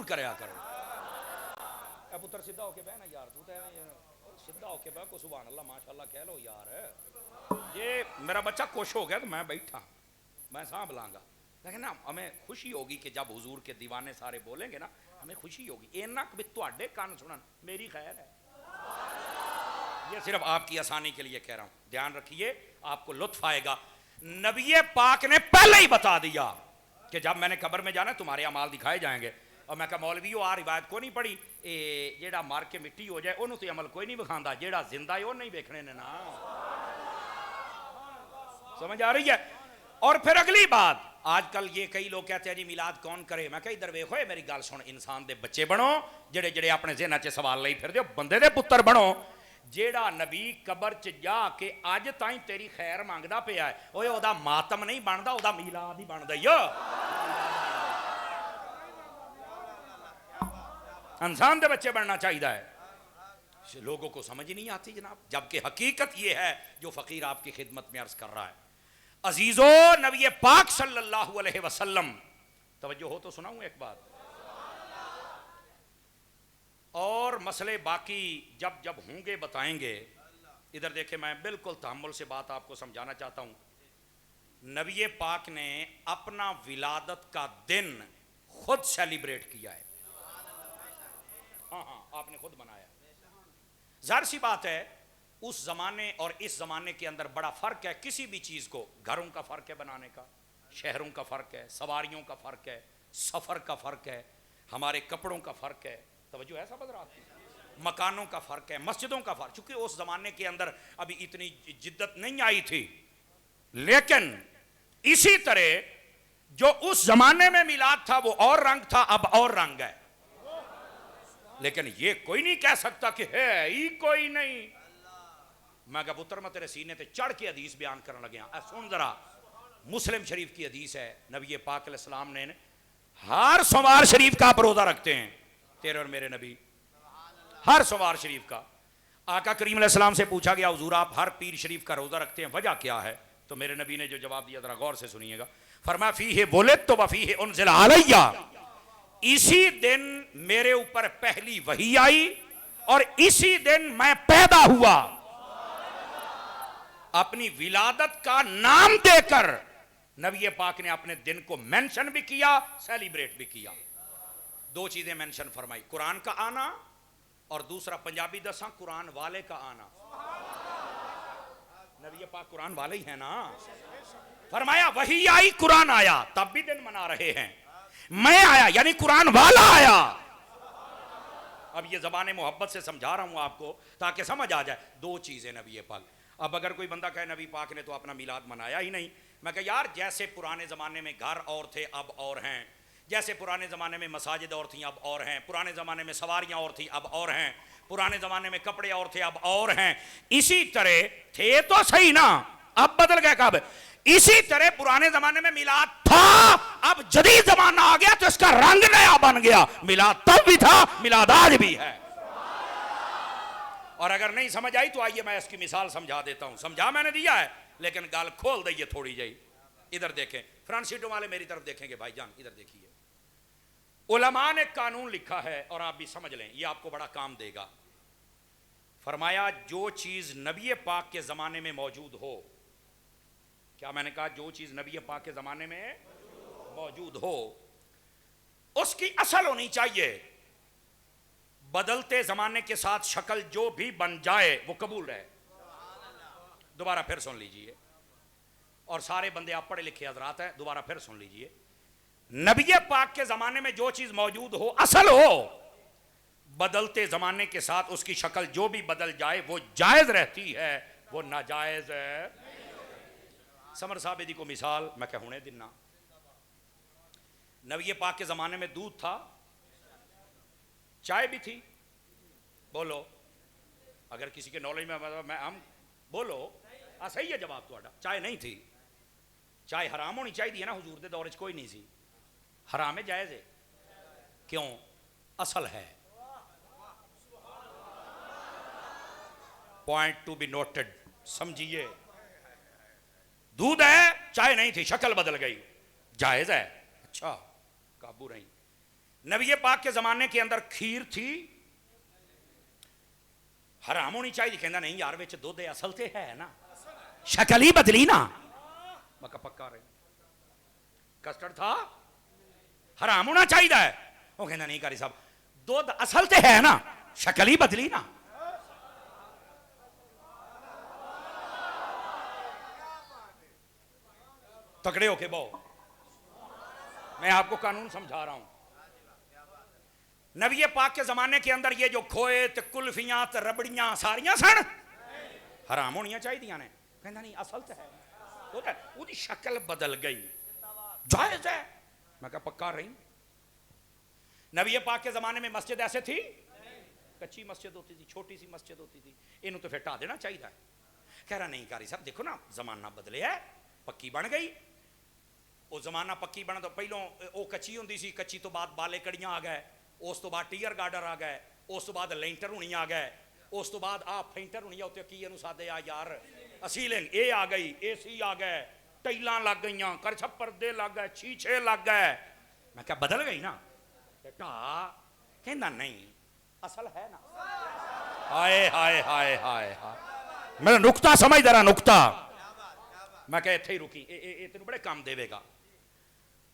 کریا کرو. اے پتر سیدھا ہو کے بہ نا یار, تو سیدھا ہو کے بہ کو سبحان اللہ ماشاءاللہ کہہ لو یار. یہ میرا بچہ خوش ہو گیا تو میں بیٹھا, میں سانبھ لاں گا. لیکن نا ہمیں خوشی ہوگی کہ جب حضور کے دیوانے سارے بولیں گے نا, ہمیں خوشی ہوگی. اینا کہ تواڈے کان سنن میری خیر ہے. یہ صرف آپ کی آسانی کے لیے کہہ رہا ہوں, دھیان رکھیے, آپ کو لطف آئے گا. نبی پاک نے پہلے ہی بتا دیا کہ جب میں نے قبر میں جانا تمہارے اعمال دکھائے جائیں گے. اور میں کہا مولویو آ روایت کو نہیں پڑھی, جیڑا مار کے مٹی ہو جائے انہوں تو عمل کوئی نہیں بکھاندا, جیڑا زندہ ہے وہ نہیں دیکھنے نے نا. سمجھ آ رہی ہے؟ اور پھر اگلی بات, آج کل یہ کئی لوگ کہتے ہیں جی میلاد کون کرے. میں کہا ادھر ویکھو, میری گل سن, انسان دے بچے بنو جڑے جڑے اپنے ذہن چ سوال لئی پھر دیو, بندے دے پتر بنو. جیڑا نبی قبر چ جا کے اج تائیں تیری خیر مانگدا پیا ہے, اوے او دا ماتم نہیں بندا, او دا میلاد ہی بندا ای. انسان دے بچے بننا چاہیے ہے. لوگوں کو سمجھ نہیں آتی جناب, جبکہ حقیقت یہ ہے جو فقیر آپ کی خدمت میں عرض کر رہا ہے. عزیزو, نبی پاک صلی اللہ علیہ وسلم, توجہ ہو تو سناؤں ایک بات, اور مسئلے باقی جب جب ہوں گے بتائیں گے. ادھر دیکھیں, میں بالکل تحمل سے بات آپ کو سمجھانا چاہتا ہوں. نبی پاک نے اپنا ولادت کا دن خود سیلیبریٹ کیا ہے. ہاں ہاں, آپ نے خود بنایا. ظاہر سی بات ہے, اس زمانے اور اس زمانے کے اندر بڑا فرق ہے. کسی بھی چیز کو, گھروں کا فرق ہے بنانے کا, شہروں کا فرق ہے, سواریوں کا فرق ہے, سفر کا فرق ہے, ہمارے کپڑوں کا فرق ہے. توجہ ہے سب حضرات, مکانوں کا فرق ہے, مسجدوں کا فرق. چونکہ اس زمانے کے اندر ابھی اتنی جدت نہیں آئی تھی, لیکن اسی طرح جو اس زمانے میں میلاد تھا وہ اور رنگ تھا, اب اور رنگ ہے. لیکن یہ کوئی نہیں کہہ سکتا کہ ہے ہی کوئی نہیں. میں کہا پتر میں تیرے سینے تے چڑھ کے حدیث بیان کرنے لگیا. سن ذرا, مسلم شریف کی حدیث ہے, نبی پاک علیہ السلام نے ہر سوار شریف کا آپ روزہ رکھتے ہیں, تیرے اور میرے نبی ہر سوار شریف کا. آقا کریم علیہ السلام سے پوچھا گیا حضور آپ ہر پیر شریف کا روزہ رکھتے ہیں, وجہ کیا ہے؟ تو میرے نبی نے جو جواب دیا ذرا غور سے سنیے گا. فرمایا فیہ ولدت و فیہ انزل علیہ, اسی دن میرے اوپر پہلی وحی آئی اور اسی دن میں پیدا ہوا. اپنی ولادت کا نام دے کر نبی پاک نے اپنے دن کو مینشن بھی کیا, سیلیبریٹ بھی کیا. دو چیزیں مینشن فرمائی, قرآن کا آنا اور دوسرا پنجابی دساں قرآن والے کا آنا. نبی پاک قرآن والے ہی ہیں نا. فرمایا وحی آئی, قرآن آیا, تب بھی دن منا رہے ہیں. میں آیا یعنی قرآن والا آیا. اب یہ زبان محبت سے سمجھا رہا ہوں آپ کو تاکہ سمجھ آ جائے. دو چیزیں نبی پاک. اب اگر کوئی بندہ کہے نبی پاک نے تو اپنا میلاد منایا ہی نہیں, میں کہا یار جیسے پرانے زمانے میں گھر اور تھے اب اور ہیں, جیسے پرانے زمانے میں مساجد اور تھیں اب اور ہیں, پرانے زمانے میں سواریاں اور تھیں اب اور ہیں, پرانے زمانے میں کپڑے اور تھے اب اور ہیں, اسی طرح تھے تو صحیح نا, اب بدل گئے کب. اسی طرح پرانے زمانے میں میلاد تھا, اب جدید زمانہ آ گیا تو اس کا رنگ نیا بن گیا. میلاد تب بھی تھا, میلاد آج بھی ہے. اور اگر نہیں سمجھ آئی تو آئیے میں اس کی مثال سمجھا دیتا ہوں. سمجھا میں نے دیا ہے لیکن گال کھول دئیے تھوڑی جائی. ادھر دیکھیں, فرنٹ سیٹوں والے میری طرف دیکھیں گے بھائی جان, ادھر دیکھیے. علماء نے قانون لکھا ہے اور آپ بھی سمجھ لیں, یہ آپ کو بڑا کام دے گا. فرمایا جو چیز نبی پاک کے زمانے میں موجود ہو, کیا میں نے کہا جو چیز نبی پاک کے زمانے میں موجود ہو اس کی اصل ہونی چاہیے. بدلتے زمانے کے ساتھ شکل جو بھی بن جائے وہ قبول رہے. دوبارہ پھر سن لیجئے, اور سارے بندے آپ پڑھے لکھے حضرات ہیں, دوبارہ پھر سن لیجئے. نبی پاک کے زمانے میں جو چیز موجود ہو اصل ہو, بدلتے زمانے کے ساتھ اس کی شکل جو بھی بدل جائے وہ جائز رہتی ہے, وہ ناجائز ہے. سمر صاحب دی کو مثال میں کہ ہونے دینا. نبی پاک کے زمانے میں دودھ تھا, چائے بھی تھی, بولو اگر کسی کے نالج میں ہم بولو صحیح ہے جواب تھوڑا. چائے نہیں تھی, چائے حرام ہونی چاہیے نا, حضور دے دور کوئی نہیں سی. حرام ہے جائز ہے, کیوں؟ اصل ہے. پوائنٹ ٹو بی نوٹڈ, سمجھیے. دودھ ہے, چائے نہیں تھی, شکل بدل گئی, جائز ہے. اچھا قابو رہی. نبی پاک کے زمانے کے اندر کھیر تھی حرام ہونی چاہیے، کہنا نہیں یار وچ دودھ اصل تے ہے نا، شکل ہی بدلی نا، میں کہا پکا رہے کسٹرڈ تھا حرام ہونا چاہیے، وہ کہنا نہیں قاری صاحب دودھ اصل تے ہے نا، شکل ہی بدلی نا۔ تکڑے ہو کے بہو، میں آپ کو قانون سمجھا رہا ہوں۔ نبی پاک کے زمانے کے اندر یہ جو کھوئے تے کلفیاں تے ربڑیاں ساریاں سن حرام ہونیاں چاہیے نے، کہنا نہیں اصل تے ہے، وہ دی شکل بدل گئی، جائز ہے، میں کہا پکا رہی۔ نبی پاک کے زمانے میں مسجد ایسے تھی، کچی مسجد ہوتی تھی، چھوٹی سی مسجد ہوتی تھی، انہوں تو پھر ٹا دینا چاہیے۔ کہہ رہا نہیں قاری صاحب دیکھو نا زمانہ بدلے ہے، پکی بن گئی۔ وہ زمانہ پکی بنا تو پہلوں وہ کچی ہوندی سی، کچی تو بعد بالے کڑیاں آ گئے، اس تو بعد ٹیئر گارڈر آ گئے، اس تو بعد لینٹر ہونی آ گئے، اس تو بعد آپ فینٹر ہونی ہوتے کی انہوں سادے آ یار اسیلنگ اے آ گئی، اے سی آ گئے، ٹیلاں لگ گئیاں، کرچھپ پردے لگ گئے، چھیچھے لگ گئے۔ میں کہا بدل گئی نا، ٹا کہنا نہیں اصل ہے نا۔ ہائے ہائے ہائے ہائے ہائے، میں نکتہ سمجھ دے رہا نکتہ، میں کہا اتھے ہی رکی، تینوں بڑے کام دے گا۔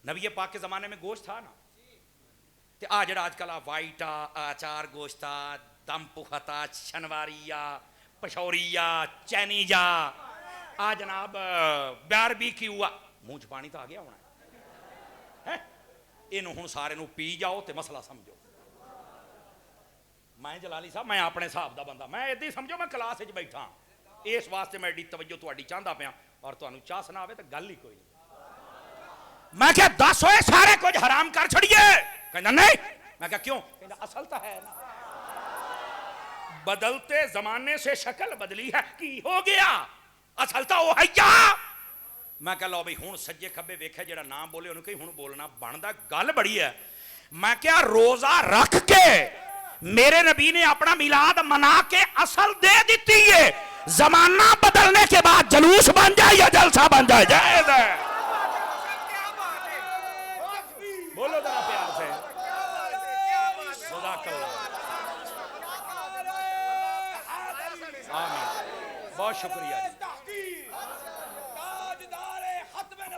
نبی پاک کے زمانے میں گوشت تھا نا، تے آ جڑا آج کل وائٹا آچار گوشتا دم پختا شنواریا پشوریا چینیجا آ جناب باربی کیو، منہ چ پانی تو آ گیا ہونا ہے، انہوں ہن سارے نو پی جاؤ تے مسئلہ سمجھو۔ میں جلالی صاحب میں اپنے حساب دا بندہ، میں ادھر سمجھو میں کلاس وچ بیٹھا، اس واسطے میں ایڈی توجہ تہاڈی چاہندا پیا، اور تانوں چاہ سنا آوے تے گل ہی کوئی نہیں۔ میں کہا دس ہوئے سارے کچھ حرام کر چھڑیے، کہنا نہیں، میں کہا کیوں، کہنا اصل تو ہے نا، بدلتے زمانے سے شکل بدلی ہے، کی ہو گیا اصل تو وہ ہے یا۔ میں کہا لو بھئی ہون سجے کھبے ویکھے جڑا نام بولے انہوں کہیں ہون بولنا بندا گل بڑی ہے۔ میں کہا روزہ رکھ کے میرے نبی نے اپنا میلاد منا کے اصل دے دیتی ہے، زمانہ بدلنے کے بعد جلوس بن جائے یا جلسہ بن جائے، جائز ہے۔ بولو ذرا پیار سے صدق اللہ، آمین، بہت شکریہ جی،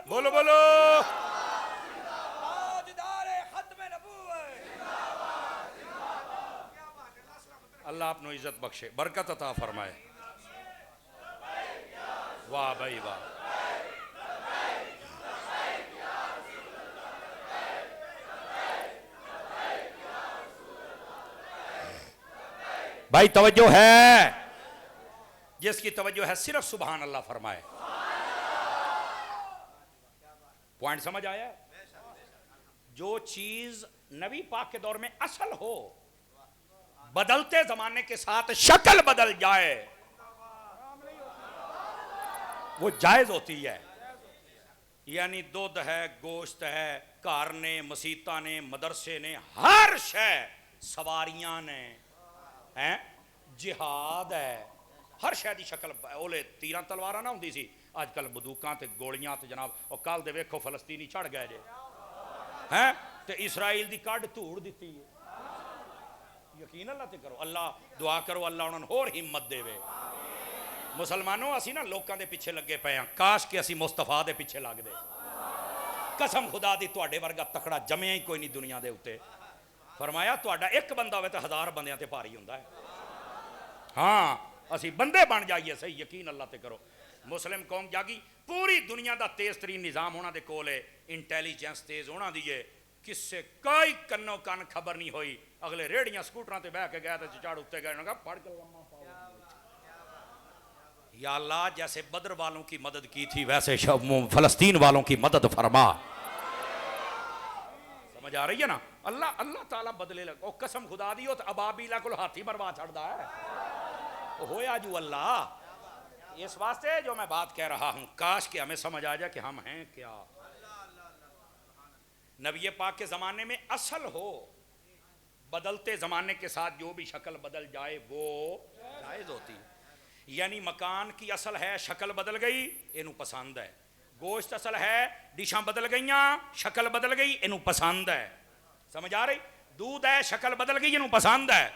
بولو بولو، اللہ اپنو عزت بخشے، برکت عطا فرمائے، واہ بھائی واہ۔ بھائی توجہ ہے، جس کی توجہ ہے صرف سبحان اللہ فرمائے، پوائنٹ سمجھ آیا ہے؟ جو چیز نبی پاک کے دور میں اصل ہو، بدلتے زمانے کے ساتھ شکل بدل جائے، وہ جائز ہوتی ہے۔ یعنی دودھ ہے، گوشت ہے، کار نے، مسیطہ نے، مدرسے نے، ہر شے، سواریاں نے، جہاد ہے، ہر شے دی شکل، اولے تیراں تلواراں نہ ہوندی سی، آج کل بندوقاں تے گولیاں تے جناب، اور کل دے ویکھو فلسطینی چڑھ گئے جے، ہیں تے اسرائیل دی کڈ دھوڑ دیتی ہے۔ یقین اللہ تے کرو، اللہ دعا کرو اللہ انہوں نے اور ہمت دے وے۔ مسلمانوں اسی نا لوکاں دے پیچھے لگے پے ہیں، کاش کہ اسی مصطفیٰ دے پیچھے لگ دے، قسم خدا دی تواڈے ورگا تکڑا جمیا ہی کوئی نہیں دنیا دے اوتے، فرمایا تواڈا ایک بندہ ہوئے تے 1000 بندیاں تے بھاری ہوندا ہے۔ ہاں اسی بندے بن جائیے صحیح، یقین اللہ تے کرو۔ مسلم قوم جاگی، پوری دنیا دا تیز ترین نظام ہونا دے کول ہے، انٹیلیجنس تیز ہونا دیئے، کس سے کوئی کنو کان خبر نہیں ہوئی، اگلے ریڑیاں سکوٹراں تے بہ کے گئے تے چاڑ اٹھتے گئے، انہوں نے کہا پڑھ کے لمحہ پاؤ۔ یا اللہ جیسے بدر والوں کی مدد کی تھی ویسے فلسطین والوں کی مدد فرما۔ سمجھ آ رہی ہے نا؟ اللہ تعالیٰ بدلے لگا، قسم خدا دی ہو تو ابابیلا کو ہاتھی مروا چھڑدا ہے، ہویا جو اللہ۔ اس واسطے جو میں بات کہہ رہا ہوں، کاش کہ ہمیں سمجھ آ جائے کہ ہم ہیں کیا۔ نبی پاک کے زمانے میں اصل ہو، بدلتے زمانے کے ساتھ جو بھی شکل بدل جائے وہ جائز ہوتی۔ یعنی مکان کی اصل ہے، شکل بدل گئی، انہوں پسند ہے۔ گوشت اصل ہے، ڈشاں بدل گئیاں، شکل بدل گئی، انہوں پسند ہے۔ سمجھ آ رہی؟ دودھ ہے شکل بدل گئی جنہوں پسند ہے.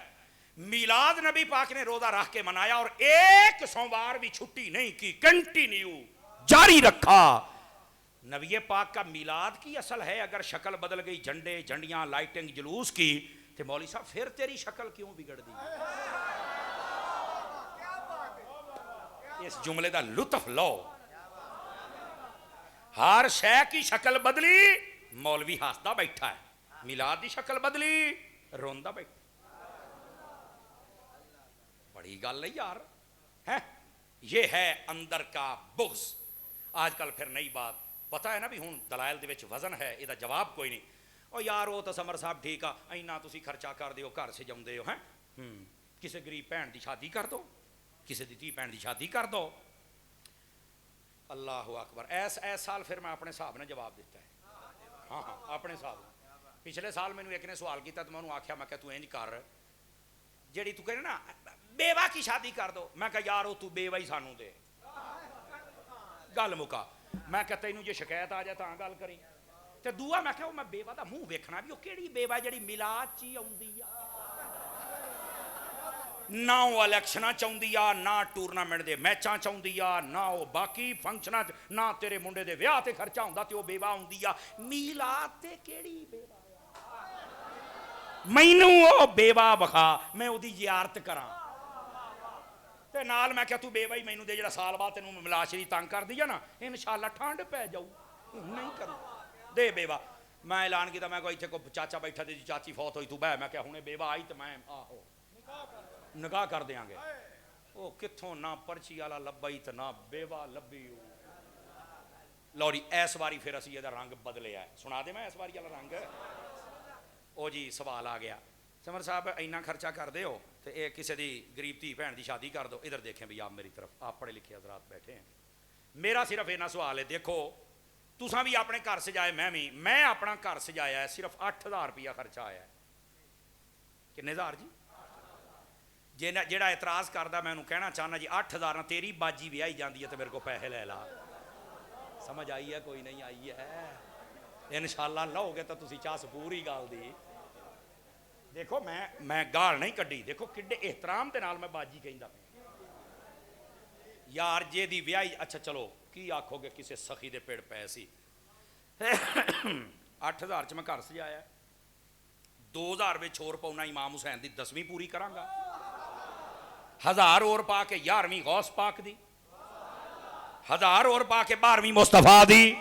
میلاد نبی پاک نے روزہ رکھ کے منایا اور ایک سوموار بھی چھٹی نہیں کی, کنٹینیو جاری رکھا. نبی پاک کا میلاد کی اصل ہے اگر شکل بدل گئی جھنڈے جھنڈیاں لائٹنگ جلوس کی تو مولوی صاحب پھر تیری شکل کیوں بگڑ دی؟ اس جملے دا لطف لو. ہر شے کی شکل بدلی مولوی ہاستا بیٹھا ہے, میلاد دی شکل بدلی روندا بیٹھا. بڑی گل ہے یار, ہے یہ ہے اندر کا بغض. آج کل پھر نئی بات پتا ہے نا بھی ہوں دلائل دے وچ وزن ہے, یہ جواب کوئی نہیں. او یار وہ تو سمر صاحب ٹھیک آ, اینا تسی خرچہ کر دیو گھر سے جاؤندے ہو, ہیں کسے غریب بہن دی شادی کر دو, کسے دی دھی بہن دی شادی کر دو. اللہ اکبر. ایس سال پھر میں اپنے صاحب نے جواب دیتا ہے. ہاں اپنے صاحب. پچھلے سال میں ایک نے سوال کیتا تو میں انہوں آکھیا, میں کہ تو انج کر جیڑی تو کہنے نا بیوہ کی شادی کر دو, میں کہ یار تو بیوہ ہی سانوں دے, گل مکا. میں کہ تینوں جے شکایت آ جائے تاں گل کریں. تے دعا میں کہ میں بیوہ دا منہ ویکھنا بھی, وہ کیڑی بیوہ جڑی میلاد چی آوندی آ, نہ وہ الیکشناں چاہندی آ, نہ ٹورنامنٹ دے میچاں چاہندی آ, نہ وہ باقی فنکشناں, نہ تیرے منڈے دے ویاہ تے خرچہ ہوندا تے وہ بیوہ آوندی آ. میلاد تے کیڑی بیوہ مینوں وہ بیوہ بخا میں وہ دی زیارت کراں. تے نال میں کہ تو بیوہ ہی مینوں دے جڑا سال بعد تینوں ملاشری تنگ کر دیا نا, انشاءاللہ ٹھنڈ پہ جاؤ نہیں کروں دے بیوہ. میں اعلان کیتا, میں کوئی ایتھے کو چاچا بیٹھا تے چاچی فوت ہوئی تو بہ, میں کہ ہنے بیوہ آئی تے میں آہو نکاح کر دیاں گے. او کتھوں نہ پرچی والا لبئی تے نہ بیوہ لبی. لوری ایس واری پھر اسی یہ رنگ بدلے ہے, سنا دے میں ایس واری والا رنگ. او جی سوال آ گیا, سمر صاحب اینا خرچہ کر دے ہو تو ایک کسی دی غریب تھی بہن دی شادی کر دو. ادھر دیکھیں بھی آپ میری طرف, آپ پڑھے لکھے حضرات بیٹھے ہیں. میرا صرف اینا سوال ہے, دیکھو تساں بھی اپنے گھر سجائے, میں اپنا گھر سجایا ہے, صرف 8,000 روپیہ خرچہ آیا ہے. کنے ہزار جی؟ جیڑا اعتراض کردا میں انہوں کہنا چاہنا جی 8,000 نہ تیری باجی بھی آئی جاندی ہے تو میرے کو پیسے لے لا. سمجھ آئی ہے کوئی نہیں آئی ہے؟ انشاءاللہ لو گے تو تسی چاس پوری گال دی. دیکھو میں گال نہیں کڈی, دیکھو کڈے احترام دے نال میں باجی کہندا یار جے دی ویائی. اچھا چلو کی آکھو گے کسے سخی دے پیڑ پے سی. 8,000 چ میں گھر سجایا, 2,000 وچ ہور پاؤنا امام حسین دی 10ویں پوری کراں گا, 1,000 اور پا کے 11ویں غوث پاک دی, 1,000 اور پا کے 12ویں مصطفیٰ دی.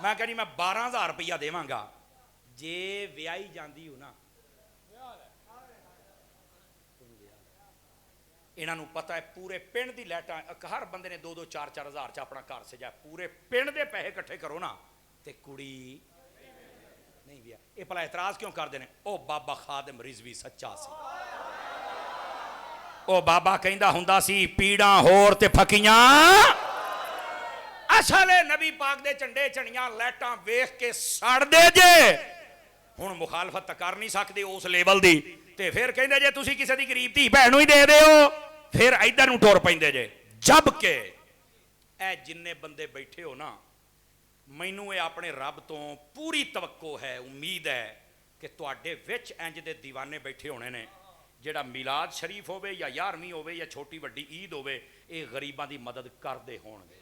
میں کہنی میں 12,000 روپیہ دیواں گا جے ویائی جاندی ہو نا. انہاں نوں پتہ ہے پورے پنڈ دی لائٹاں, ہر بندے نے 2-2 4-4 ہزار چ اپنا گھر سجایا, پورے پنڈ دے پیسے اکٹھے کرو نا تے کڑی نہیں ویا. یہ پلا اعتراض کیوں کر دینے؟ او بابا خادم رضوی سچا سی, او بابا کہندا ہوندا سی پیڑاں ہور تے پھکیاں اصل نبی پاک دے چنڈے چنیاں لائٹاں ویکھ کے سڑ دے جے. ہن مخالفت تا کر نہیں سکدے اس لیول دی, تے پھر کہندے جے تسی کسے دی غریب تھی بہنوں ہی دے دیو, پھر ادھر نوں ٹور پیندے جے. جبکہ اے جننے بندے بیٹھے ہو نا, مینوں اے اپنے رب تو پوری توقع ہے, امید ہے کہ تواڈے وچ انج دے دیوانے بیٹھے ہونے نے جڑا میلاد شریف ہوے یا 11ویں ہوے یا چھوٹی وڈی عید ہوے, اے غریباں دی مدد کردے ہون گے.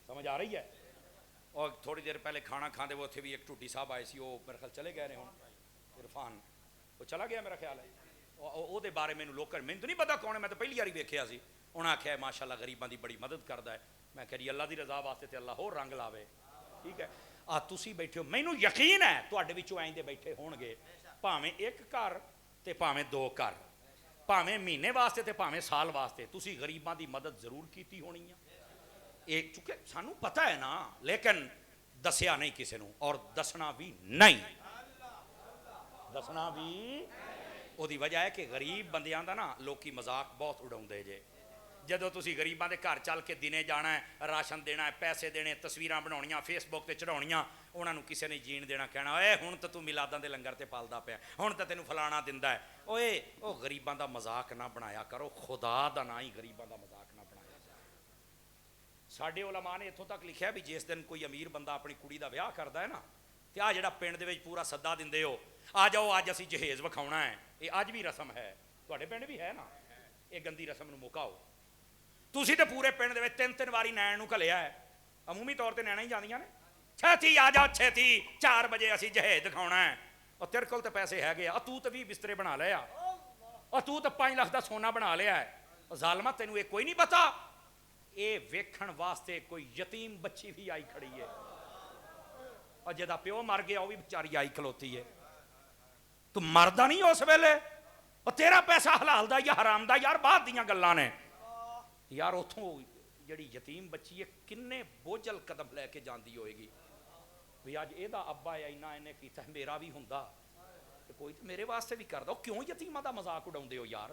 سمجھ آ رہی ہے؟ اور تھوڑی دیر پہلے کھانا کھاندے وہ تھے بھی ایک ٹوٹی صاحب آئے سی, وہ میرے خیال چلے گئے ہوں, عرفان وہ چلا گیا میرا خیال ہے. او دے بارے مینوں لوکر مینوں تو نہیں پتا کون ہے, میں تو پہلی باری ویکھیا سی. انہاں آکھیا ماشاءاللہ غریباں دی بڑی مدد کردا ہے. میں کہی اللہ دی رضا واسطے تے اللہ ہور رنگ لاوے. ٹھیک ہے آ تسی بیٹھے ہو, مینوں یقین ہے تواڈے وچوں ایندے بیٹھے ہون گے, بھاویں ایک گھر تے بھاویں 2 گھر, بھاویں مہینے واسطے تے بھاویں سال واسطے, تسی غریباں دی مدد ضرور کیتی ہونی ہے. ایک چونکہ سانوں پتہ ہے نا, لیکن دسیا نہیں کسی نوں, اور دسنا بھی نہیں, دسنا بھی. وہ دی وجہ ہے کہ غریب بندیاں دا نا لوکی مذاق بہت اڑاؤندے جے. جدو تسی غریباں دے گھر چل کے دینے جانا ہے, راشن دینا ہے, پیسے دینے, تصویراں بناؤنیاں, فیس بک تے چڑھاؤنیاں, انہاں نوں کسے نے جین دینا, کہنا اے ہن تے تو میلاداں دے لنگر تے پالدا پیا, ہن تے تینوں فلانا دیندا ہے. اوئے او غریباں دا مذاق نہ بنایا کرو, خدا دا نا ہی غریباں دا مذاق نہ بنایا. ساڈے علماء نے اتھوں تک لکھیا بھی جس دن کوئی امیر بندہ اپنی کڑی دا ویاہ کردا ہے نا, ਤੇ ਆ ਜਿਹੜਾ ਪਿੰਡ ਦੇ ਵਿੱਚ ਪੂਰਾ ਸੱਦਾ ਦਿੰਦੇ ਹੋ, ਆ ਜਾਓ ਅੱਜ ਅਸੀਂ ਜਹੇਜ਼ ਵਿਖਾਉਣਾ ਹੈ, ਇਹ ਅੱਜ ਵੀ ਰਸਮ ਹੈ, ਤੁਹਾਡੇ ਪਿੰਡ ਵੀ ਹੈ ਨਾ, ਇਹ ਗੰਦੀ ਰਸਮ ਨੂੰ ਮੁਕਾਓ। ਤੁਸੀਂ ਤੇ ਪੂਰੇ ਪਿੰਡ ਦੇ ਵਿੱਚ 3-3 ਵਾਰੀ ਨੈਣ ਨੂੰ ਘੱਲਿਆ ਹੈ, ਅਮੂਮੀ ਤੌਰ ਤੇ ਨੈਣਾ ਹੀ ਜਾਂਦੀਆਂ ਨੇ, ਛੇਤੀ ਆ ਜਾਓ ਛੇਤੀ 4 ਵਜੇ ਅਸੀਂ ਜਹੇਜ਼ ਦਿਖਾਉਣਾ ਹੈ। ਉਹ ਤੇਰੇ ਕੋਲ ਤੇ ਪੈਸੇ ਹੈਗੇ ਆ, ਤੂੰ ਤੇ 20 ਬਿਸਤਰੇ ਬਣਾ ਲਏ ਆ, ਉਹ ਤੂੰ ਤਾਂ 5 ਲੱਖ ਦਾ ਸੋਨਾ ਬਣਾ ਲਿਆ ਹੈ, ਜ਼ਾਲਮਾ ਤੈਨੂੰ ਇਹ ਕੋਈ ਨਹੀਂ ਪਤਾ, ਇਹ ਵੇਖਣ ਵਾਸਤੇ ਕੋਈ ਯਤੀਮ ਬੱਚੀ ਵੀ ਆਈ ਖੜੀ ਹੈ, اور جدا پیو مر گیا وہ بھی بیچاری آئی کھلوتی ہے، تو مردا نہیں اس ویلے، اور تیرا پیسہ حلال دا یا حرام دا یار بعد دیاں گلاں نے یار، اتھوں جڑی یتیم بچی ہے کنے بوجھل قدم لے کے جاندی ہوئے گی بھی اج اے دا ابا ہے اینا اینے کیتا ہے، میرا بھی ہوندا تے کوئی تے میرے واسطے بھی کردا، کیوں یتیماں دا مذاق اڑاوندے ہو یار،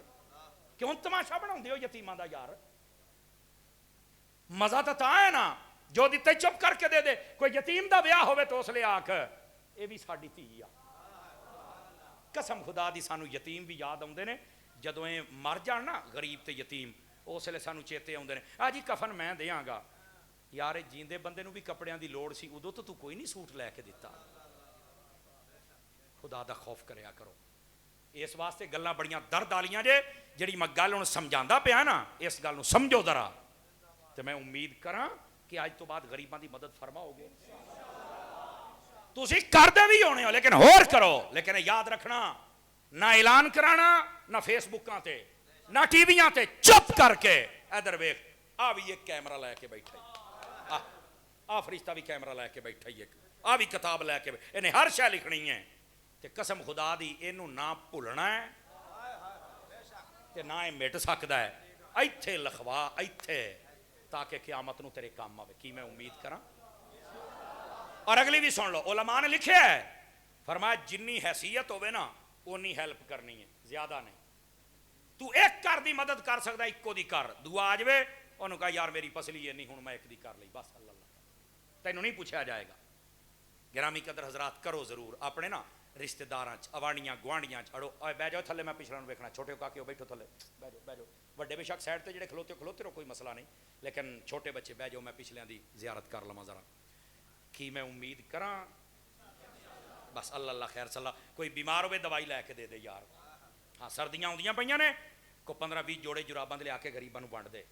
کیوں تماشا بناوندے ہو یتیماں دا یار، مزہ تا ہے نا جو دیتے چپ کر کے دے دے، کوئی یتیم دا بیاہ ہوئے تو اس لے آکھ اے بھی ساڑی تھی آ، قسم خدا دی سانو یتیم بھی یاد آؤندے نے، جدویں مر جان نا غریب تے یتیم اس لئے سانو چیتے آؤندے نے، آجی کفن میں دیاں گا یار، جیندے بندے نو بھی کپڑیاں دی لوڑ سی، ادو تو کوئی نہیں سوٹ لے کے دیتا، خدا دا خوف کریا کرو، اس واسطے گلاں بڑیاں درد آلیاں جے، جڑی میں گل ہن سمجھاندا پیا نا، اس گل نو سمجھو ذرا، تے میں امید کراں کہ آج تو بعد غریباں دی مدد فرماؤ گے، تسی کر دے بھی ہونے ہو لیکن ہور کرو، لیکن یاد رکھنا نہ اعلان کرانا، نہ فیس بکاں تے، نہ ٹی ویاں تے، چپ کر کے ادھر ویکھ، آ بھی ایک کیمرہ لے کے بیٹھا ہی، آ فرشتہ بھی کیمرہ لے کے بیٹھا ہی، آ بھی کتاب لے کے بیٹھا، انہیں ہر شے لکھنی ہے، تے قسم خدا دی اینو نہ بھولنا ہے تے نہ مٹ سکدا ہے، ایتھے لکھوا ایتھے تاکہ قیامت نو تیرے کام آوے، کی میں امید کراں۔ اور اگلی بھی سن لو، علماء نے لکھے ہے، فرمایا جنی حیثیت ہوئے نا اونی ہیلپ کرنی ہے، زیادہ نہیں، تو ایک کر دی مدد کر سکتا ہے، ایک کو دی کر، دعا آجوے انہوں کہا یار میری پسلی ہے نہیں ہوں میں ایک دی کر لی، بس اللہ اللہ تینوں نہیں پوچھا جائے گا۔ گرامی قدر حضرات کرو ضرور اپنے نا رشتہ داراں اوانیاں گوانڈیاں چھڑو، اوے بہ جاؤ تھلے میں پچھلے نوں ویکھنا، چھوٹے کا کے بیٹھو تھلے، بہ جاؤ وڈے بے شک سائڈ تے جڑے کھلوتے رہو کوئی مسئلہ نہیں، لیکن چھوٹے بچے بہ جاؤ میں پچھلیاں دی زیارت کر لواں ذرا، کی میں امید کراں بس اللہ اللہ خیر صلی اللہ، کوئی بیمار ہوئے دوائی لے کے دے دے یار، ہاں سردیاں ہوندیاں پئیاں نے، کو 15-20 جوڑے جراباں دے لے آ کے غریباں نوں ونڈ دے،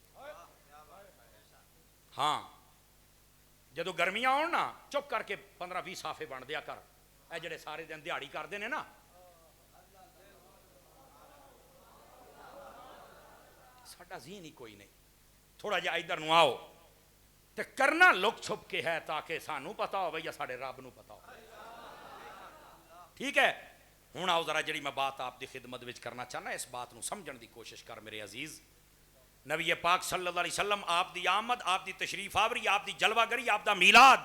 ہاں جدو گرمیاں آن نا چپ کر کے 15-20 صافے ونڈ دیا کر، اے جڑے سارے دن دیہاڑی کردے نے نا، ساڈا ذہن ہی کوئی نہیں، تھوڑا جہا ادھر نو آؤ تے کرنا لک چھپ کے ہے تاکہ سانو پتا ہو یا ساڈے رب نو پتا ہو، ٹھیک ہے۔ ہوں آؤ ذرا جڑی میں بات آپ دی خدمت وچ کرنا چاہنا، اس بات نو سمجھن دی کوشش کر میرے عزیز، نبی پاک صلی اللہ علیہ وسلم آپ دی آمد، آپ دی تشریف آوری، آپ دی جلوہ گری، آپ دا میلاد،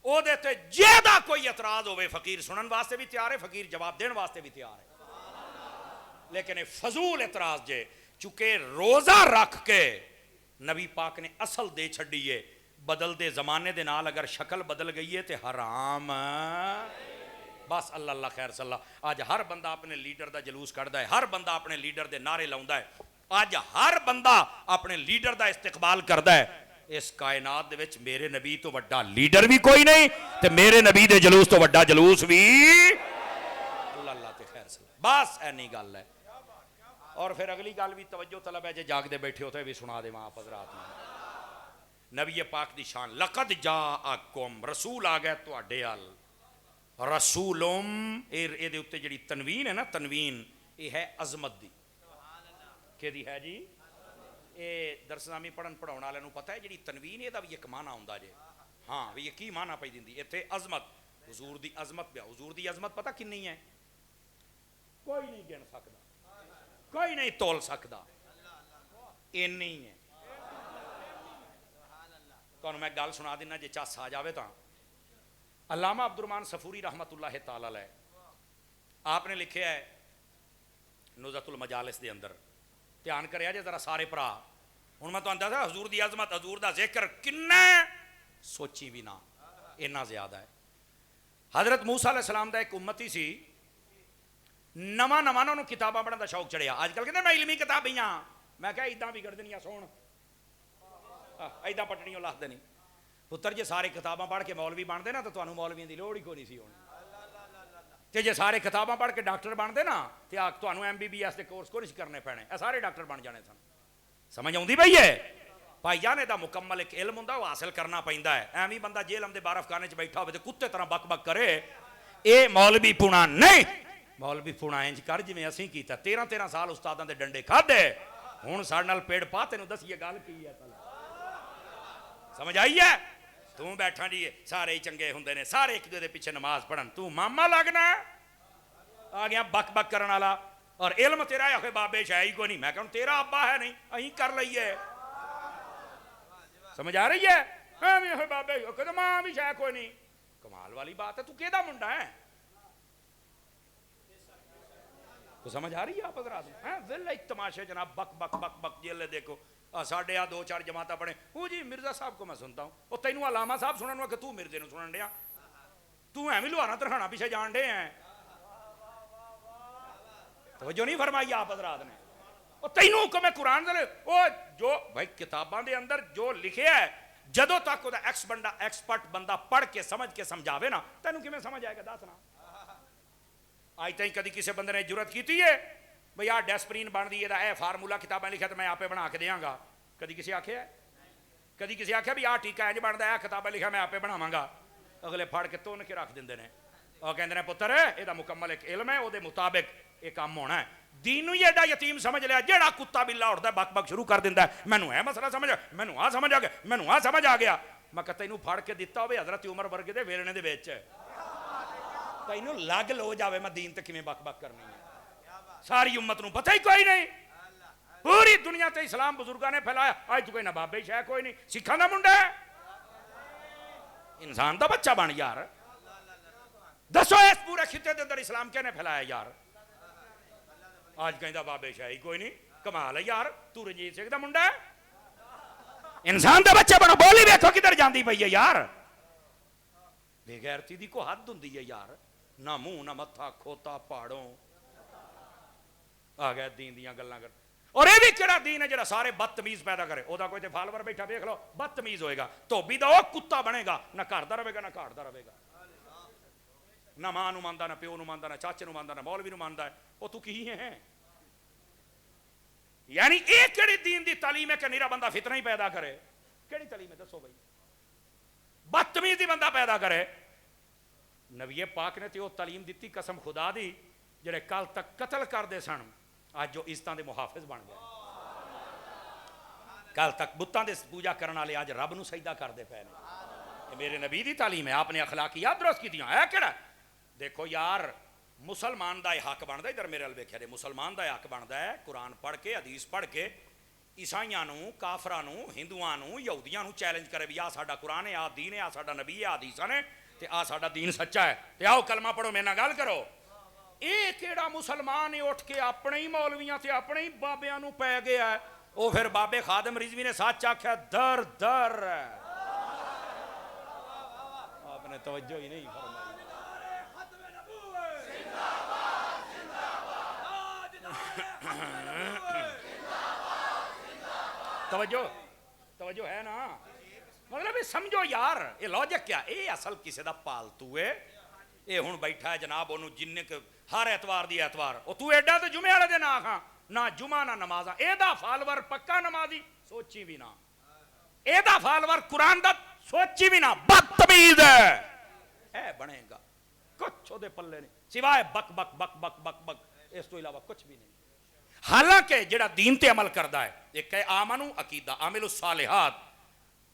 او دے تے جیدہ کوئی اعتراض ہوئے، فقیر سنن واسطے بھی تیار ہے، فقیر جواب دین واسطے بھی تیار ہے، لیکن فضول اعتراض جے، چونکہ روزہ رکھ کے نبی پاک نے اصل دے چھڑیے، بدل دے زمانے دے نال اگر شکل بدل گئی ہے تے حرام، بس اللہ اللہ خیر صلی اللہ۔ آج ہر بندہ اپنے لیڈر دا جلوس کردہ ہے، ہر بندہ اپنے لیڈر دے نعرے لاؤندا ہے، آج ہر بندہ اپنے لیڈر دا استقبال کردہ ہے، اس کائنات دے وچ میرے نبی تو وڈا لیڈر بھی کوئی نہیں تے میرے نبی دے جلوس تو وڈا جلوس بھی اللہ اللہ تے خیر صلی اللہ، بس اینی گل ہے۔ اور پھر اگلی گل بھی توجہ طلب ہے، جے جاگ دے بیٹھے ہوتے بھی سنا دے آپ حضرات نے، نبی پاک دی شان، لقد جاءکم، رسول آ گئے تواڈے ال، رسولم، اے دے اوتے جڑی تنوین ہے نا، تنوین یہ ہے عظمت دی، کہ دی ہے جی، اے درس نامی پڑھن پڑھاؤن والے نوں پتہ ہے جڑی تنوین ہے دا بھی ایک معنی ہوندا جے، ہاں بھی یہ کی معنی پئی دیندی، ایتھے عظمت، حضور دی عظمت پیا، حضور دی عظمت پتہ کنی ہے، کوئی نہیں گن سکدا، کوئی نہیں تول سکدا، اینی ہے۔ تو میں گل سنا دینا جے چس آ جاوے تاں، علامہ عبدالرحمن صفوری رحمت اللہ تعالی علیہ آپ نے لکھے ہے نزہۃ المجالس دے اندر، دھیان کریا جے ذرا سارے پرا، ہن میں تہاڈا دسا حضور دی عظمت، حضور دا ذکر کنا سوچی بھی نہ، اتنا زیادہ ہے۔ حضرت موسیٰ علیہ السلام دا ایک امتی سی، نواں نواں انہوں کتاباں پڑھن دا شوق چڑھیا، آج کل کہتے میں علمی کتاب ہی ہاں، میں کہا اداں بگڑ دنیا سون، اداں پٹڑیوں لاہ دینی، ਪੁੱਤਰ ਜੇ ਸਾਰੇ ਕਿਤਾਬਾਂ ਪੜ੍ਹ ਕੇ ਮੌਲਵੀ ਬਣਦੇ ਨਾ ਤਾਂ ਤੁਹਾਨੂੰ ਮੌਲਵੀਆਂ ਦੀ ਲੋੜ ਹੀ ਕੋਈ ਨਹੀਂ ਸੀ ਹੋਣੀ, ਤੇ ਜੇ ਸਾਰੇ ਕਿਤਾਬਾਂ ਪੜ੍ਹ ਕੇ ਡਾਕਟਰ ਬਣਦੇ ਨਾ ਤੇ ਆ ਤੁਹਾਨੂੰ MBBS ਦੇ ਕੋਰਸ ਕੋਈ ਨਹੀਂ ਕਰਨੇ ਪੈਣੇ, ਇਹ ਸਾਰੇ ਡਾਕਟਰ ਬਣ ਜਾਣੇ ਸਨ। ਸਮਝ ਆਉਂਦੀ ਪਈ ਹੈ ਭਾਈ ਜਾਨ? ਇਹਦਾ ਮੁਕੰਮਲ ਇੱਕ ਇਲਮ ਹੁੰਦਾ, ਉਹ ਹਾਸਿਲ ਕਰਨਾ ਪੈਂਦਾ ਹੈ। ਐਵੇਂ ਬੰਦਾ ਜੇਲ੍ਹ ਦੇ ਬਾਰਫਖਾਨੇ 'ਚ ਬੈਠਾ ਹੋਵੇ ਤੇ ਕੁੱਤੇ ਤਰ੍ਹਾਂ ਬਕ ਕਰੇ, ਇਹ ਮੌਲਵੀ ਪੁਣਾ ਨਹੀਂ। ਮੌਲਵੀ ਪੁਣਾ ਇੰਜ ਕਰ ਜਿਵੇਂ ਅਸੀਂ ਕੀਤਾ, 13 ਸਾਲ ਉਸਤਾਦਾਂ ਦੇ ਡੰਡੇ ਖਾਦੇ, ਹੁਣ ਸਾਡੇ ਨਾਲ ਪੇੜ ਪਾ। ਤੈਨੂੰ ਦੱਸੀਏ ਗੱਲ ਕੀ ਹੈ, ਸਮਝ ਆਈ ਹੈ? ਤੂੰ ਬੈਠਾ ਜੀ ਸਾਰੇ ਹੀ ਚੰਗੇ ਹੁੰਦੇ ਨੇ, ਸਾਰੇ ਇੱਕ ਦੂਜੇ ਦੇ ਪਿੱਛੇ ਨਮਾਜ਼ ਪੜਨ, ਤੂੰ ਮਾਮਾ ਲੱਗਣਾ ਆ ਗਿਆ ਬਕ ਕਰਨ ਵਾਲਾ। ਔਰ ਇਲਮ ਤੇਰਾ ਆਖੇ ਬਾਬੇ ਸ਼ਾਹ ਹੀ ਕੋਈ ਨਹੀਂ। ਮੈਂ ਕਹਿੰਦਾ ਤੇਰਾ ਅੱਬਾ ਹੈ ਨਹੀਂ, ਅਸੀਂ ਕਰ ਲਈਏ। ਸਮਝ ਆ ਰਹੀ ਹੈ? ਐਵੇਂ ਬਾਬੇ ਕਹਿੰਦੇ ਮਾਂ ਵੀ ਸ਼ਾਹ ਕੋਈ ਨਹੀਂ। ਕਮਾਲ ਵਾਲੀ ਬਾਤ ਹੈ। ਤੂੰ ਕਿਹਦਾ ਮੁੰਡਾ ਹੈ? تو سمجھ آ رہی ہے آپ حضرات؟ ویلے تماشے جناب بک بک بک بک جیلے دیکھو ساڑھے 2-4 جماعتیں پڑھیں. وہ جی مرزا صاحب کو میں سنتا ہوں. وہ تینوں علامہ صاحب سنن کہ تو مرزے نو سنن ڈیا؟ تو ایویں لوہارا ترہانا پیچھے جان ڈے ہیں. توجہ نہیں فرمائی آپ حضرات نے؟ وہ تینوں حکم ہے قرآن دے وہ جو بھائی کتاباں دے اندر جو لکھے ہے جدو تک وہ ایکسپرٹ بندہ پڑھ کے سمجھ کے سمجھاوے نا تینوں کیویں سمجھ آئے گا دس نا. آج تک کدی کسی بندے نے جرت کیتی ہے بھئی آ ڈیسپرین بن دی اے فارمولا کتابیں لکھا تو میں آپے بنا کے دیاں گا؟ کدی کسی آکھیا ہے؟ کدی کسی آکھیا بھی آ ٹیکا انج بندا ہے کتابیں لکھا میں آپے بناواں گا؟ اگلے پھڑ کے تون کے رکھ دیندے نے اور کہندے نے پتر اے دا مکمل ایک علم ہے او دے مطابق یہ کام ہونا ہے. دین ہی ایڈا یتیم سمجھ لیا جیڑا کتا بلا اٹھتا ہے بک بک شروع کر دیندا ہے مینوں اے مسئلہ سمجھ مینوں آ سمجھ آ گیا مینوں آ سمجھ آ گیا. میں کہ تینوں پھڑ کے دتا ہوئے حضرت عمر ورگے دے ویلنے دے وچ تینوں لگ لو جاوے میں دین تے کیویں بک بک کرنی ہے. ساری امت نوں پتہ ہی کوئی نہیں. پوری دنیا تے اسلام بزرگاں نے پھیلایا. آج تو کوئی نہ بابے شاہ کوئی نہیں سکھاں دا منڈا ہے انسان دا بچہ بن یار. دسو اس پورے خطے دے اندر اسلام کہنے پھیلایا یار؟ آج کہندا بابے شاہی کوئی نہیں. کمال ہے یار. تو رنجیت سنگھ دا منڈا ہے انسان دا بچہ بنو. بولی ویکھو کدھر جاندی پئی ہے یار. بے غیرتی دی کو حد ہوندی ہے یار. نہ منہ نہ متھا کھوتا پہاڑوں آ گیا دین دیاں گلاں کر. اور یہ بھی کہڑا دین ہے جڑا سارے بدتمیز پیدا کرے؟ او دا کوئی تے فالوور بیٹھا دیکھ لو بدتمیز ہوئے گا دھوبی دا او کتا بنے گا نہ گھر دا رہے گا نہ گھاٹ دا رہے گا. نہ ماں نو ماندا نہ پیو نو ماندا نہ چاچے نو ماندا نہ مولوی نو ماندا ہے. او تو کی ہے؟ یعنی ایک کیڑی دین دی تعلیم ہے کہ نیرا بندہ فتنہ ہی پیدا کرے؟ کیڑی تعلیم ہے دسو بھائی؟ بدتمیزی بندہ پیدا کرے. نبی پاک نے تو تعلیم دیتی قسم خدا دی جڑے کل تک قتل کر دے سن آج جو عزتاں دے محافظ بن گئے. کل تک بتاں دے پوجا کرن والے آج رب نو سجدہ کر دے پے نے. یہ میرے نبی دی تعلیم ہے. آپ نے اخلاقیات درست کیتیاں ہے کیڑا؟ دیکھو یار مسلمان دا حق بندا ہے. ادھر میرے ال ویکھیا جے مسلمان دا حق بندا ہے قرآن پڑھ کے حدیث پڑھ کے عیسائیاں نو کافراں نو ہندوؤں نو یہودیاں نو چیلنج کرے بھی آ ساڈا قرآن ہے آ دین ہے آ ساڈا نبی ہے آ حدیثاں نے تے آ ساڈا دین سچا ہے تے آؤ کلمہ پڑھو میرے نال گل کرو. اے کیڑا مسلمان ہے اٹھ کے اپنے ہی مولویاں تے اپنے ہی بابیاں نو پے گیا ہے. او پھر بابے خادم رضوی نے سچ آکھیا در در. آپ نے توجہ ہی نہیں فرمائی. توجہ ہے نا؟ مطلب سمجھو یار یہ لاجک کیا اے اصل کسی دا پالتو ہے. اے ہن بیٹھا ہے جناب انہوں جن ہر اتوار دی اتوار او تو ایڈا تے جمعے والے دن آکھاں نہ جمعہ نہ نمازاں. اے دا فالوور پکا نمازی سوچی بھی نہ. اے دا فالوور قرآن دا سوچی بھی نہ. بدتمیز ہے اے بنے گا کچھ دے پلے نہیں سوائے بک بک بک بک بک بک اس تو علاوہ کچھ بھی نہیں. حالانکہ جڑا دین تے عمل کردا ہے ایک ہے آمنو عقیدہ عامل الصالحات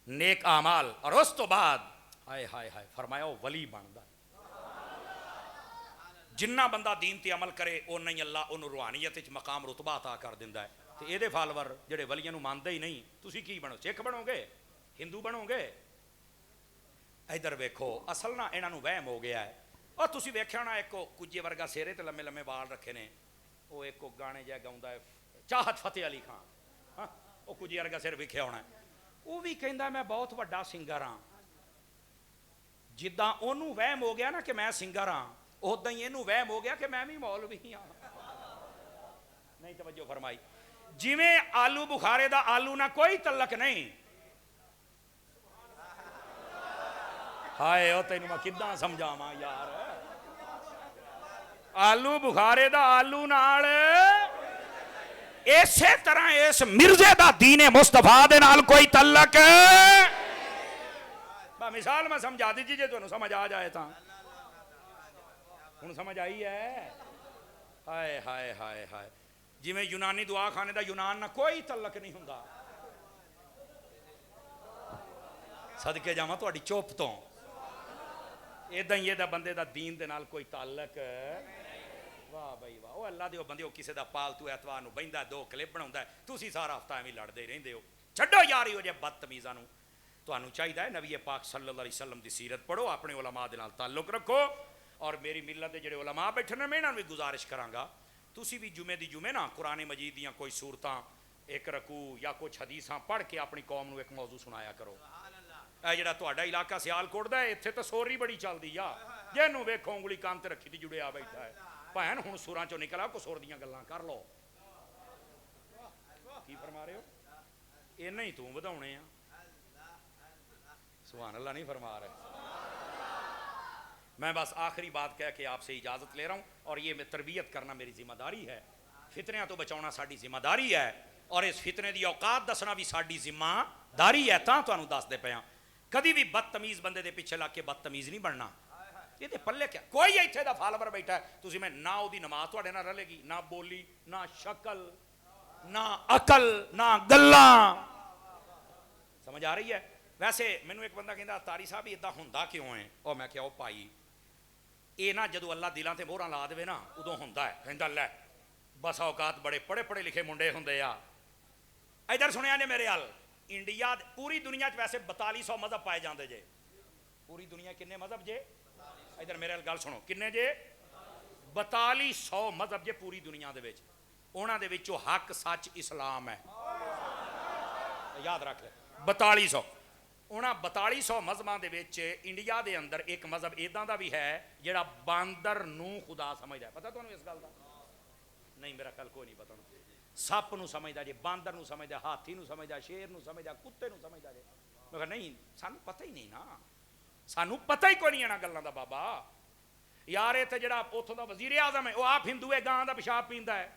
نیک اعمال اور اس تو بعد ہائے ہائے ہائے فرمایا وہ ولی بندا. جنہ بندہ دین تے عمل کرے او نہیں اللہ انہوں روحانیت وچ مقام رتبہ عطا کر دیندا ہے. تے اے دے فالوور جڑے ولیاں نو مانتے ہی نہیں تسی کی بنو؟ سکھ بنو گے؟ ہندو بنو گے؟ ادھر ویکھو اصل نا انہاں نو وہم ہو گیا ہے. اور تسی ویکھیا ہونا ایک کجے ورگا سیرے تے لمے لمے وال رکھے نے وہ ایک گانے جہ گاؤندا ہے چاہت فتح علی خان. ہاں وہ کجے ورگا سر ویکھیا ہونا ہے. وہ بھی کہندا میں بہت وڈا سنگر ہاں. جداں اونوں وہم ہو گیا نا کہ میں سنگر ہاں اوداں ہی اینوں وہم ہو گیا کہ میں بھی مولوی ہاں. نہیں توجہ فرمائی. جویں آلو بخارے دا آلو نہ کوئی تعلق نہیں ہائے او تینوں میں کداں سمجھاواں یار آلو بخارے دا آلو نال اسی طرح اس مرزے دا دین مصطفیٰ دے نال کوئی تعلق مثال میں سمجھا دیجیے جے تمہیں سمجھ آ جائے تاں ہن سمجھ آئی ہے ہائے ہائے ہائے ہائے جی میں یونانی دعا خانے دا یونان نہ کوئی تعلق نہیں ہوندا صدقے جاواں تہاڈی چپ تو ایداں ہی دا بندے دا دین دے نال کوئی تعلق واہ بھائی واہ او اللہ دے بندے او کسے دا پالتو ایتوار نو بیندا دو کلپ بناوندا ہے تسی سارا ہفتہ ایویں لڑدے رہندے ہو چھڈو یار ہو جے بدتمیزاں نو تانوں چاہیے نبی پاک صلی اللہ علیہ وسلم دی سیرت پڑھو اپنے علماء دے نال تعلق رکھو اور میری ملت دے جڑے علماء بیٹھے نے میں انہاں نوں بھی گزارش کراں گا تسی بھی جمعے دی جمعے نا قرآن مجید دیاں کوئی سورتاں ایک رکوع یا کچھ حدیثاں پڑھ کے اپنی قوم نو ایک موضوع سنایا کرو اے جڑا تہاڈا علاقہ سیالکوٹ دا ہے ایتھے تے سوری بڑی چلدی آ جینوں ویکھو انگلی کان تے رکھی تے جڑیا بیٹھا ہے بہن ہن سوراں چوں نکلا کو سور دیاں گلاں کر لو کی فرما رہے ہو اینا ہی تو وداونے آ سبحان اللہ نہیں فرما رہے میں بس آخری بات کہہ کے آپ سے اجازت لے رہا ہوں اور یہ میں تربیت کرنا میری ذمہ داری ہے فتنیاں تو بچاؤنا ساڈی ذمہ داری ہے اور اس فتنے دی اوقات دسنا بھی ساڈی ذمہ داری ہے تاں تانوں دس دے پیاں کدی بھی بدتمیز بندے دے پیچھے لگ کے بدتمیز نہیں بننا یہ تے پلے کیا کوئی ایتھے دا فالوور بیٹھا ہے تسی میں نہ او دی نماز تواڈے نال رلے گی نہ بولی نہ شکل نہ عقل نہ گلاں سمجھ آ رہی ہے ویسے مینوں ایک بندہ کہندا تاری صاحب ادا ہوندا کیوں ہے او میں کہیا او بھائی اے نا جدو اللہ دلاں تے مہراں لا دے نا ادوں ہوندا ہے کہندا لے بس اوقات بڑے پڑھے پڑھے لکھے منڈے ہوندے آ ادھر سنیا جے میرے حال انڈیا پوری دنیا چ ویسے 4200 مذہب پائے جاندے جے پوری دنیا کنے مذہب جے ادھر میرے گل سنو کنے جے 4200 مذہب جے پوری دنیا دے وچ انہاں دے وچوں حق سچ اسلام ہے یاد رکھ لے 4200 انہاں 4200 مذہباں دے وچ انڈیا دے اندر ایک مذہب ایداں دا بھی ہے جڑا باندر نو خدا سمجھدا ہے پتہ تانوں اس گل دا نہیں میرا خیال کوئی نہیں پتہ سپ نو سمجھدا جے باندر نو سمجھدا ہاتھی نو سمجھدا شیر نو سمجھدا کتے نو سمجھدا جے میں کہا نہیں سانو پتہ ہی نہیں نا سانو پتہ ہی کوئی نہیں انہاں گلاں دا بابا یار ایتھے جڑا اوتھوں دا وزیر اعظم ہے او آپ ہندو ہے گاں دا پیشاب پیندا ہے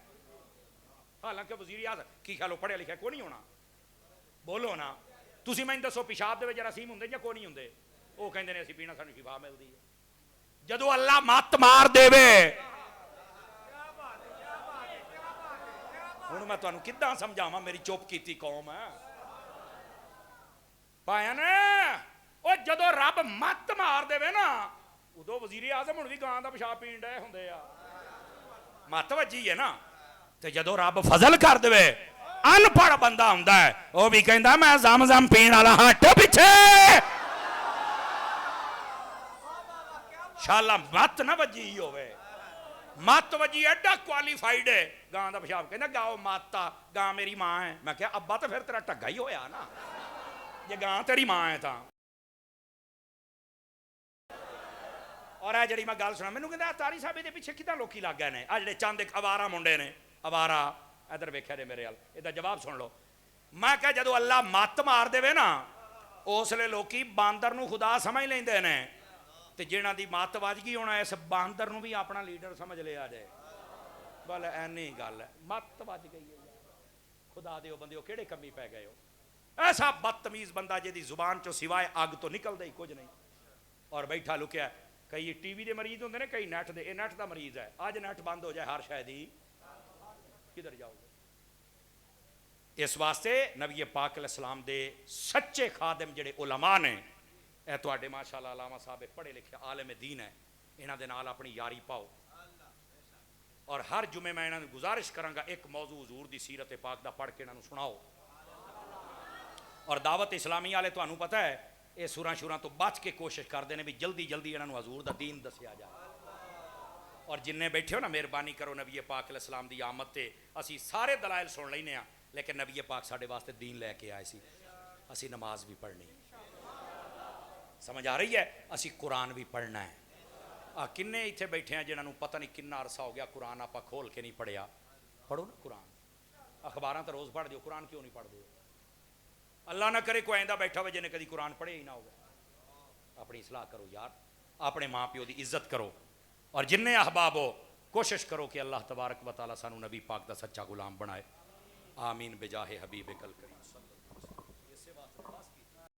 حالانکہ وزیر اعظم کی خیال پڑھیا لکھیا کوئی نہیں ہونا بولو نا تسی میں دسو پیشاب دے وچ جراثیم ہوندے یا کوئی نہیں ہوندے او کہندے نے اسی پینا سانو شفا ملدی ہے جدو اللہ مت مار دے ہوں میں تمہیں کداں سمجھاواں میری چپ کیتی قوم ہے پایا نا وہ جدو رب مت مار دے نا ادو وزیر اعظم ہوں بھی گاں دا پیشاب پین ڈے ہوندے آ مت وجی ہے نا تے جدو رب فضل کر دے ان پڑھ بندہ ہوندا ہے وہ بھی کہندا میں زم زم پین والا ہٹ پیچھے شالا مت نہ وجی ہوئے مت وجی ایڈا کوالیفائڈ ہے گاں دا پیشاب کہندا گاؤ ماتا گاں میری ماں ہے میں کہا ابا تو پھر تیرا ٹگا ہی ہویا نا یہ گاں تیری ماں ہے تاں اور اے جڑی میں گل سنا مینوں کہندا تاری صاحب دے پیچھے کداں لوکی لگ گئے نے آ جڑے چند ایک اوارا منڈے نے اوارا ادھر ویکھیا جے میرے ال ادا جواب سن لو میں کہا جدو اللہ مت مار دے نا اس لیے لوکی باندر نو خدا سمجھ لیندے نے تے جنہاں دی مت وج گئی ہونا اس باندر نو بھی اپنا لیڈر سمجھ لیا جائے بل اینی گل ہے مت وج گئی ہے خدا دیو بندیو کیڑے کمی پی گئے ہو ایسا بدتمیز بندہ جی زبان چو سوائے اگ تو نکل دے کچھ نہیں اور بیٹھا لکیا کئی ٹی وی دے مریض ہوندے نے کئی نیٹ دے نیٹ دا مریض ہے اج نیٹ بند ہو جائے ہر شے دی کدھر جاؤ گے اس واسطے نبی پاک علیہ السلام دے سچے خادم جڑے علماء نے اے تواڈے ماشاءاللہ علامہ صاحب پڑھے لکھے عالم دین ہے انہاں دے نال اپنی یاری پاؤ اور ہر جمعے میں انہاں نوں گزارش کراں گا ایک موضوع حضور دی سیرت پاک دا پڑھ کے انہاں نوں سناؤ اور دعوت اسلامی والے تانوں پتہ ہے یہ سوراں شوراں تو بچ کے کوشش کرتے ہیں بھی جلدی جلدی انہاں نوں حضور دا دین دسیا جائے اور جننے بیٹھے ہو نا مہربانی کرو نبی پاک علیہ السلام دی آمد تے اسی سارے دلائل سن لینے ہاں لیکن نبی پاک ساڈے واسطے دین لے کے آئے سی اسی نماز بھی پڑھنی سمجھ آ رہی ہے اسی قرآن بھی پڑھنا ہے کنے ایتھے بیٹھے ہیں جنہاں نوں پتہ نہیں کنا عرصہ ہو گیا قرآن آپا کھول کے نہیں پڑھیا پڑھو نا قرآن اخباراں تے روز پڑھ دیو قرآن کیوں نہیں پڑھ دیو اللہ نہ کرے کوئی آئندہ بیٹھا ہوئے جنہیں کدی قرآن پڑھے ہی نہ ہوگا اپنی اصلاح کرو یار, اپنے ماں پیو دی عزت کرو, اور جننے احباب ہو کوشش کرو کہ اللہ تبارک و تعالیٰ سانو نبی پاک دا سچا غلام بنائے. آمین بجاہ حبیب کل کریم.